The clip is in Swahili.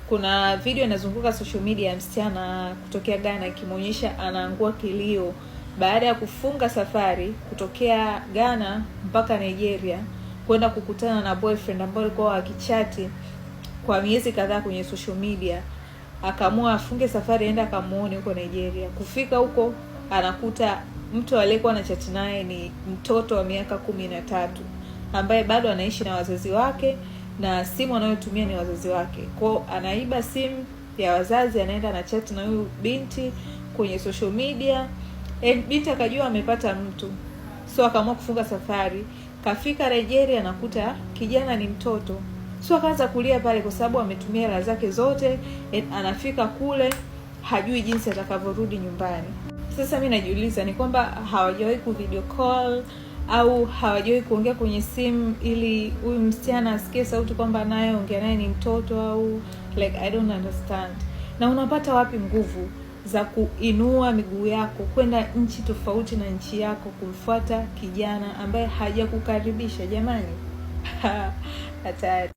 Kuna video inazunguka social media ya msichana kutokea Ghana ikimuonyesha anaangua kilio baada ya kufunga safari kutokea Ghana mpaka Nigeria kwenda kukutana na boyfriend ambao alikuwa wakichati kwa miezi kadhaa kwenye social media. Akaamua afunge safari aende akamuone huko Nigeria. Kufika huko anakuta mtu aliyekuwa anachati naye ni mtoto wa miaka 13 ambaye bado anaishi na wazazi wake na simu anayotumia ni wazazi wake. Kwa anaiba simu ya wazazi, anaenda na chat na huyu binti kwenye social media. Binti akajua amepata mtu. So akaamua kufunga safari. Kafika Nigeria anakuta kijana ni mtoto. So akaanza kulia pale kwa sababu ametumia hela zake zote. Anafika kule hajui jinsi atakavyorudi nyumbani. Sasa mimi najiuliza ni kwamba hawajawahi ku video call au hawajawahi kuongea kwenye simu ili huyu msichana asikie sauti kwamba naye ongea naye ni mtoto, au like I don't understand. Na unapata wapi nguvu za kuinua miguu yako kwenda nchi tofauti na nchi yako kumfuata kijana ambaye hajakukaribisha? Jamani, hatari.